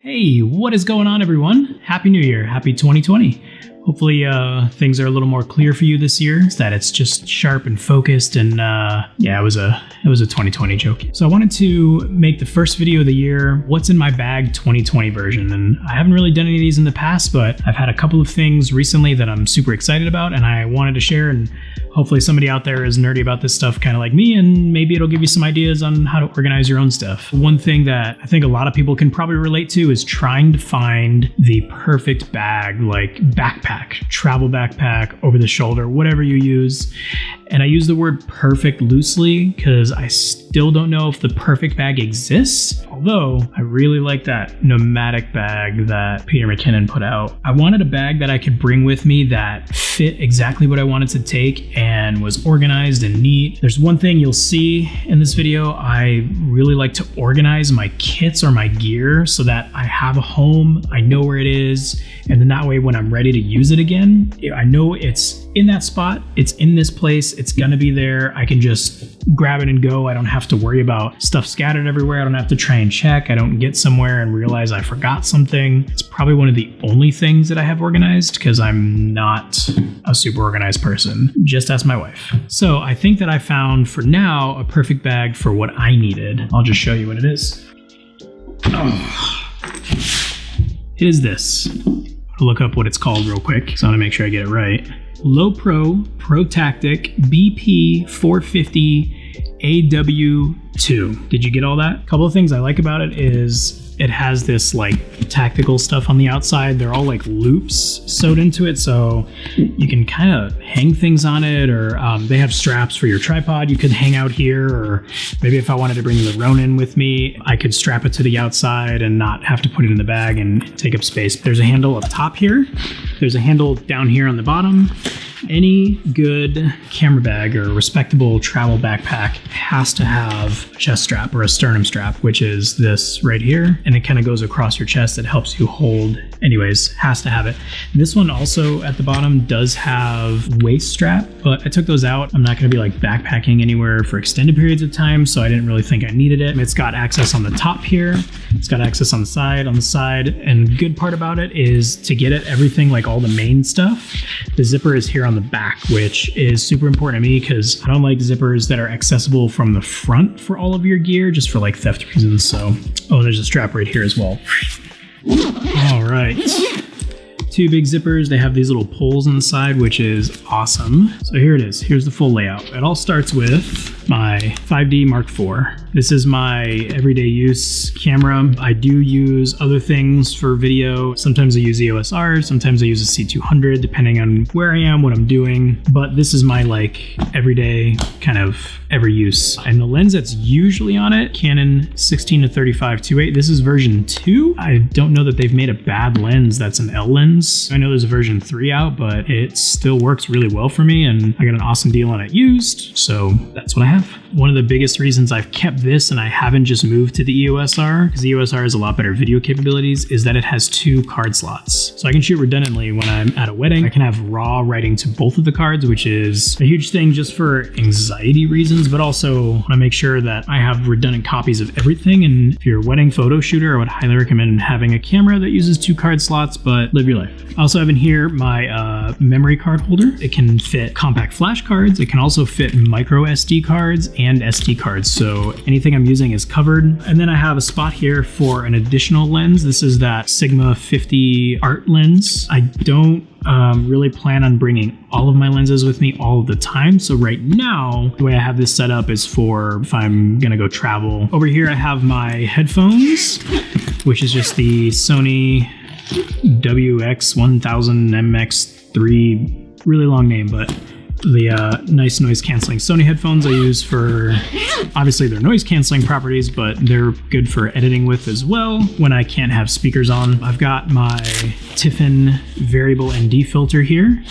Hey, what is going on, everyone? Happy New Year. Happy 2020. Hopefully things are a little more clear for you this year, so that it's just sharp and focused, and it was a 2020 joke. So I wanted to make the first video of the year, what's in my bag 2020 version, and I haven't really done any of these in the past, but I've had a couple of things recently that I'm super excited about and I wanted to share, and hopefully somebody out there is nerdy about this stuff kind of like me, and maybe it'll give you some ideas on how to organize your own stuff. One thing that I think a lot of people can probably relate to is trying to find the perfect bag, like backpack, travel backpack, over the shoulder, whatever you use. And I use the word perfect loosely because I still don't know if the perfect bag exists, although I really like that nomadic bag that Peter McKinnon put out. I wanted a bag that I could bring with me that fit exactly what I wanted to take and was organized and neat. There's one thing you'll see in this video. I really like to organize my kits or my gear so that I have a home, I know where it is, and then that way when I'm ready to use it again, I know it's in that spot, it's in this place, it's gonna be there. I can just grab it and go. I don't have to worry about stuff scattered everywhere. I don't have to try and check. I don't get somewhere and realize I forgot something. It's probably one of the only things that I have organized because I'm not a super organized person. Just ask my wife. So I think that I found for now a perfect bag for what I needed. I'll just show you what it is. It is this. I'll look up what it's called real quick, so I want to make sure I get it right. Lowepro ProTactic BP 450 AW2. Did you get all that? A couple of things I like about it is it has this like tactical stuff on the outside. They're all like loops sewed into it, so you can kind of hang things on it, or they have straps for your tripod you could hang out here, or maybe if I wanted to bring the Ronin with me, I could strap it to the outside and not have to put it in the bag and take up space. There's a handle up top here. There's a handle down here on the bottom. Any good camera bag or respectable travel backpack has to have a chest strap or a sternum strap, which is this right here, and it kind of goes across your chest. It helps you hold. Anyways, has to have it. This one also at the bottom does have waist strap, but I took those out. I'm not going to be like backpacking anywhere for extended periods of time, so I didn't really think I needed it. It's got access on the top here. It's got access on the side, and good part about it is to get at everything, like all the main stuff. The zipper is here on the back, which is super important to me because I don't like zippers that are accessible from the front for all of your gear, just for like theft reasons. So, there's a strap right here as well. All right. Two big zippers. They have these little poles on the side, which is awesome. So here it is. Here's the full layout. It all starts with my 5D Mark IV. This is my everyday use camera. I do use other things for video. Sometimes I use EOS R, sometimes I use a C200, depending on where I am, what I'm doing. But this is my like everyday kind of every use. And the lens that's usually on it, Canon 16-35 2.8. This is version 2. I don't know that they've made a bad lens that's an L lens. I know there's a version 3 out, but it still works really well for me, and I got an awesome deal on it used, so that's what I have. One of the biggest reasons I've kept this and I haven't just moved to the EOS R, because the EOS R has a lot better video capabilities, is that it has 2 card slots. So I can shoot redundantly when I'm at a wedding. I can have RAW writing to both of the cards, which is a huge thing just for anxiety reasons, but also want to make sure that I have redundant copies of everything. And if you're a wedding photo shooter, I would highly recommend having a camera that uses 2 card slots, but live your life. I also have in here my memory card holder. It can fit compact flash cards. It can also fit micro SD cards and SD cards, so anything I'm using is covered. And then I have a spot here for an additional lens. This is that Sigma 50 art lens. I don't really plan on bringing all of my lenses with me all of the time, so right now the way I have this set up is for if I'm gonna go travel. Over here I have my headphones, which is just the Sony WX1000 MX3, really long name, but the nice noise canceling Sony headphones I use for, obviously their noise canceling properties, but they're good for editing with as well when I can't have speakers on. I've got my Tiffin variable ND filter here.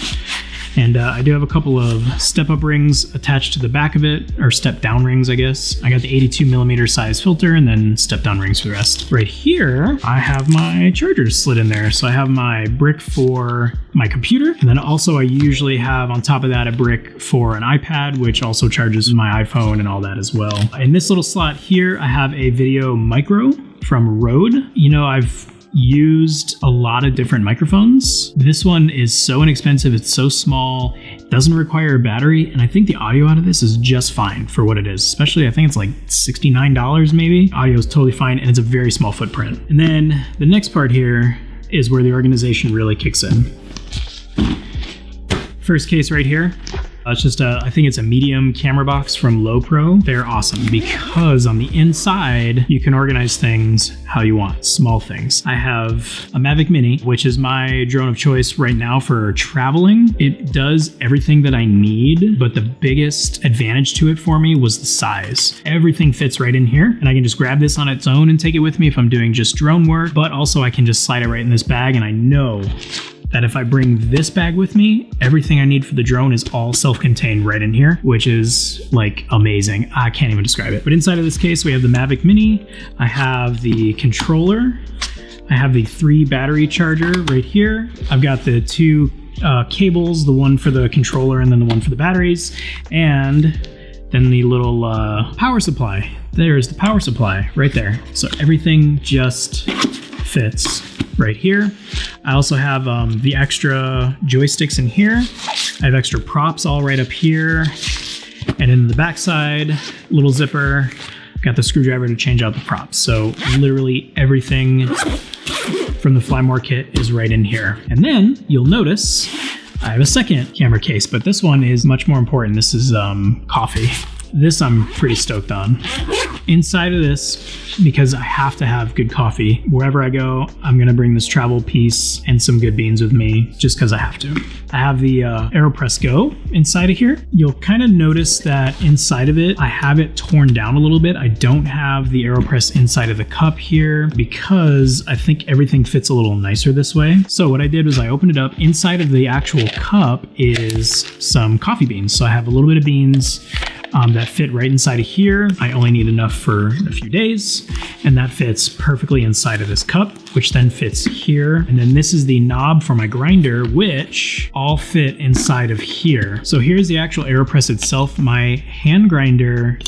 And I do have a couple of step-up rings attached to the back of it, or step-down rings, I guess. I got the 82mm size filter and then step-down rings for the rest. Right here, I have my chargers slid in there. So I have my brick for my computer, and then also I usually have on top of that a brick for an iPad, which also charges my iPhone and all that as well. In this little slot here, I have a Video Micro from Rode. You know, I've used a lot of different microphones. This one is so inexpensive, it's so small, it doesn't require a battery, and I think the audio out of this is just fine for what it is. Especially, I think it's like $69 maybe. Audio is totally fine, and it's a very small footprint. And then the next part here is where the organization really kicks in. First case right here. It's just I think it's a medium camera box from Lowepro. They're awesome because on the inside, you can organize things how you want, small things. I have a Mavic Mini, which is my drone of choice right now for traveling. It does everything that I need, but the biggest advantage to it for me was the size. Everything fits right in here, and I can just grab this on its own and take it with me if I'm doing just drone work, but also I can just slide it right in this bag, and I know that if I bring this bag with me, everything I need for the drone is all self-contained right in here, which is like amazing. I can't even describe it. But inside of this case, we have the Mavic Mini. I have the controller. I have the 3 battery charger right here. I've got the 2 cables, the one for the controller and then the one for the batteries. And then the little power supply. There's the power supply right there. So everything just fits right here. I also have the extra joysticks in here. I have extra props all right up here. And in the backside, little zipper, got the screwdriver to change out the props. So literally everything from the Flymore kit is right in here. And then you'll notice I have a second camera case, but this one is much more important. This is coffee. This I'm pretty stoked on. Inside of this, because I have to have good coffee, wherever I go, I'm gonna bring this travel piece and some good beans with me just because I have to. I have the AeroPress Go inside of here. You'll kind of notice that inside of it, I have it torn down a little bit. I don't have the AeroPress inside of the cup here because I think everything fits a little nicer this way. So what I did was I opened it up. Inside of the actual cup is some coffee beans. So I have a little bit of beans that fit right inside of here. I only need enough for a few days, and that fits perfectly inside of this cup, which then fits here. And then this is the knob for my grinder, which all fit inside of here. So here's the actual AeroPress itself. My hand grinder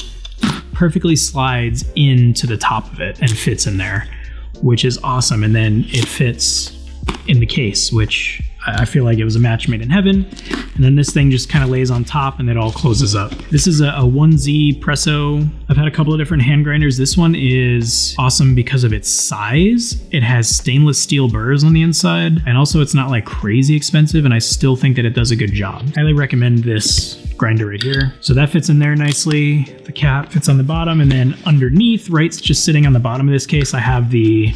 perfectly slides into the top of it and fits in there, which is awesome. And then it fits in the case, which I feel like it was a match made in heaven. And then this thing just kind of lays on top and it all closes up. This is a 1Z Presso. I've had a couple of different hand grinders. This one is awesome because of its size. It has stainless steel burrs on the inside, and also it's not like crazy expensive, and I still think that it does a good job. Highly recommend this grinder right here. So that fits in there nicely. The cap fits on the bottom, and then underneath, right, just sitting on the bottom of this case, I have the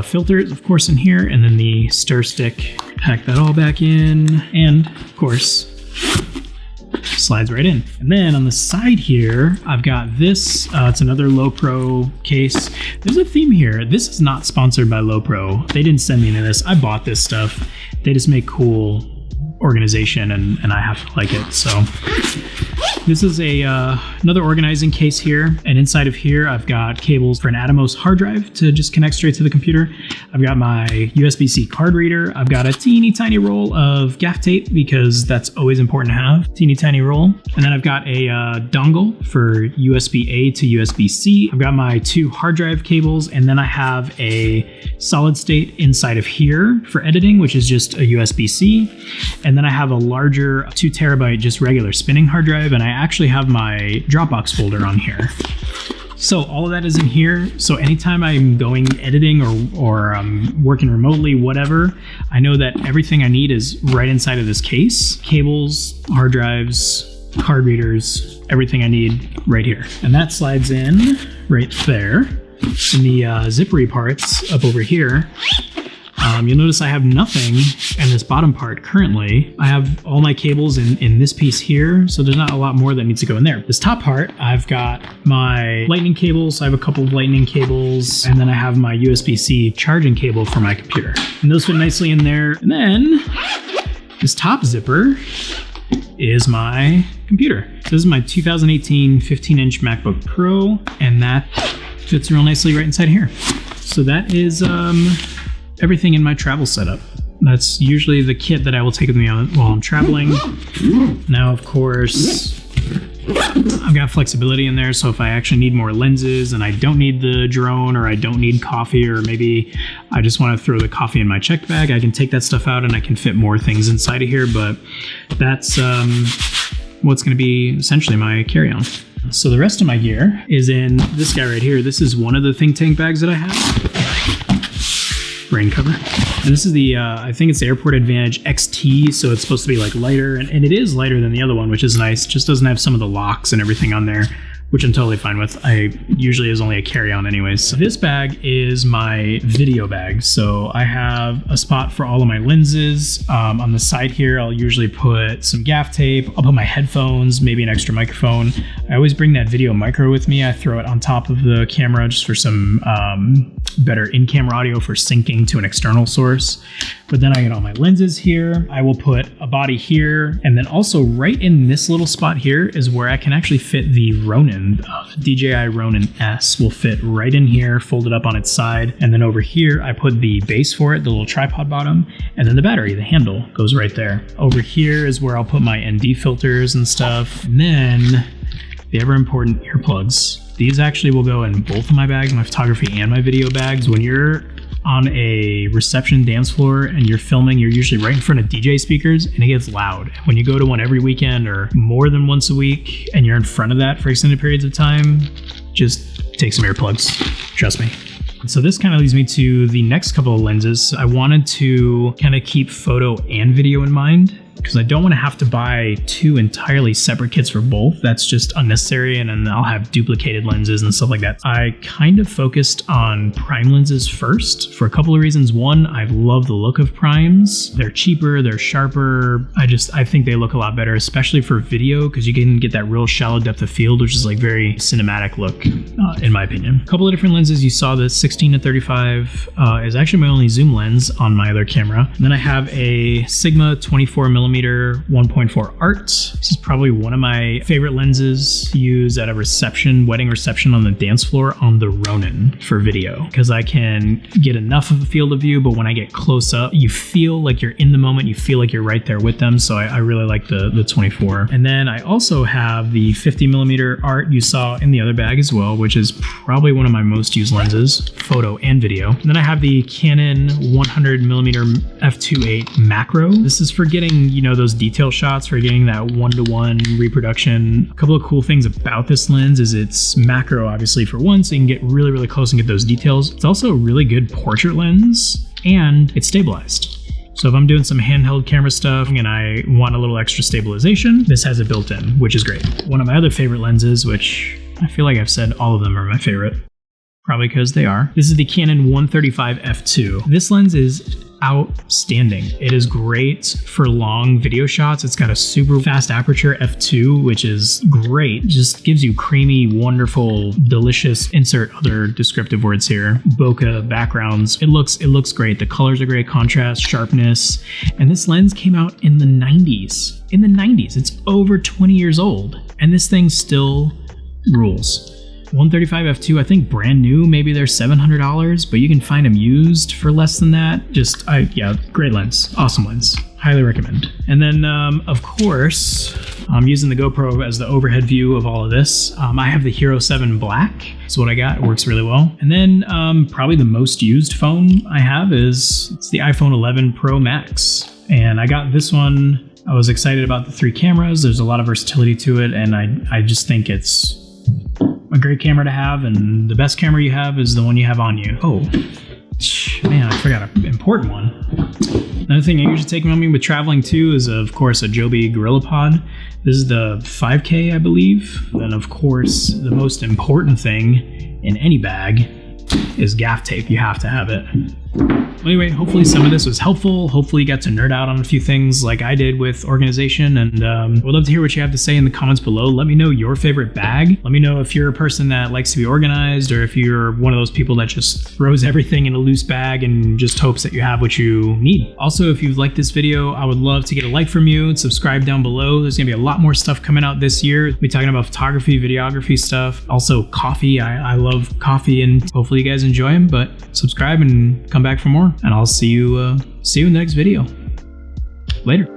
filters, of course, in here, and then the stir stick. Pack that all back in, and of course, slides right in. And then on the side here, I've got this. It's another Lowepro case. There's a theme here. This is not sponsored by Lowepro. They didn't send me any of this. I bought this stuff. They just make cool organization, and I have to like it. So this is another organizing case here, and inside of here I've got cables for an Atomos hard drive to just connect straight to the computer. I've got my USB-C card reader. I've got a teeny tiny roll of gaff tape because that's always important to have. Teeny tiny roll. And then I've got a dongle for USB-A to USB-C. I've got my 2 hard drive cables, and then I have a solid state inside of here for editing, which is just a USB-C. And then I have a larger 2 terabyte just regular spinning hard drive, and I actually have my Dropbox folder on here. So all of that is in here. So anytime I'm going editing or working remotely, whatever, I know that everything I need is right inside of this case. Cables, hard drives, card readers, everything I need right here. And that slides in right there. In the zippery parts up over here, you'll notice I have nothing in this bottom part currently. I have all my cables in this piece here, so there's not a lot more that needs to go in there. This top part, I've got my lightning cables. I have a couple of lightning cables, and then I have my USB-C charging cable for my computer. And those fit nicely in there. And then this top zipper is my computer. So this is my 2018 15-inch MacBook Pro, and that fits real nicely right inside here. So that is everything in my travel setup. That's usually the kit that I will take with me while I'm traveling. Now, of course, I've got flexibility in there, so if I actually need more lenses and I don't need the drone, or I don't need coffee, or maybe I just want to throw the coffee in my checked bag, I can take that stuff out and I can fit more things inside of here. But that's what's going to be essentially my carry-on. So the rest of my gear is in this guy right here. This is one of the think tank bags that I have. Rain cover. And this is the, I think it's the Airport Advantage XT, so it's supposed to be like lighter, and it is lighter than the other one, which is nice. It just doesn't have some of the locks and everything on there, which I'm totally fine with. I usually is only a carry-on anyways. So this bag is my video bag. So I have a spot for all of my lenses. On the side here, I'll usually put some gaff tape. I'll put my headphones, maybe an extra microphone. I always bring that video micro with me. I throw it on top of the camera just for some better in-camera audio for syncing to an external source. But then I get all my lenses here. I will put a body here. And then also right in this little spot here is where I can actually fit the Ronin. The DJI Ronin S will fit right in here, folded up on its side. And then over here, I put the base for it, the little tripod bottom, and then the battery, the handle goes right there. Over here is where I'll put my ND filters and stuff. And then the ever important earplugs. These actually will go in both of my bags, my photography and my video bags. When you're on a reception dance floor and you're filming, you're usually right in front of DJ speakers and it gets loud. When you go to one every weekend or more than once a week and you're in front of that for extended periods of time, just take some earplugs, trust me. So this kind of leads me to the next couple of lenses. I wanted to kind of keep photo and video in mind, because I don't want to have to buy two entirely separate kits for both. That's just unnecessary, and then I'll have duplicated lenses and stuff like that. I kind of focused on prime lenses first for a couple of reasons. One, I love the look of primes. They're cheaper, they're sharper. I think they look a lot better, especially for video, because you can get that real shallow depth of field, which is like very cinematic look, in my opinion. A couple of different lenses. You saw the 16 to 35 is actually my only zoom lens on my other camera. And then I have a Sigma 24mm 1.4 art. This is probably one of my favorite lenses to use at a reception, wedding reception on the dance floor on the Ronin for video, because I can get enough of a field of view, but when I get close up, you feel like you're in the moment, you feel like you're right there with them. So I really like the 24. And then I also have the 50mm art you saw in the other bag as well, which is probably one of my most used lenses, photo and video. And then I have the Canon 100mm f2.8 macro. This is for getting, those detail shots, for getting that one-to-one reproduction. A couple of cool things about this lens is it's macro, obviously, for one, so you can get really, really close and get those details. It's also a really good portrait lens, and it's stabilized. So if I'm doing some handheld camera stuff and I want a little extra stabilization, this has it built in, which is great. One of my other favorite lenses, which I feel like I've said all of them are my favorite, probably because they are. This is the Canon 135 f2. This lens is outstanding. It is great for long video shots. It's got a super fast aperture f2, which is great. Just gives you creamy, wonderful, delicious, insert other descriptive words here, bokeh backgrounds. It looks great. The colors are great, contrast, sharpness. And this lens came out in the 90s. In the 90s. It's over 20 years old. And this thing still rules. 135 f2, I think brand new, maybe they're $700, but you can find them used for less than that. Yeah, great lens, awesome lens, highly recommend. And then, of course, I'm using the GoPro as the overhead view of all of this. I have the Hero 7 Black, that's what I got, it works really well. And then probably the most used phone I have it's the iPhone 11 Pro Max. And I got this one, I was excited about the 3 cameras, there's a lot of versatility to it, and I just think it's a great camera to have, and the best camera you have is the one you have on you. Oh, man, I forgot an important one. Another thing I usually take with me with traveling too is, of course, a Joby GorillaPod. This is the 5K, I believe. And of course, the most important thing in any bag is gaff tape. You have to have it. Anyway, hopefully some of this was helpful. Hopefully you got to nerd out on a few things like I did with organization, and would love to hear what you have to say in the comments below. Let me know your favorite bag. Let me know if you're a person that likes to be organized, or if you're one of those people that just throws everything in a loose bag and just hopes that you have what you need. Also, if you've liked this video, I would love to get a like from you and subscribe down below. There's gonna be a lot more stuff coming out this year. We'll be talking about photography, videography stuff. Also coffee, I love coffee, and hopefully you guys enjoy them, but subscribe and come back for more. And I'll see you in the next video. Later.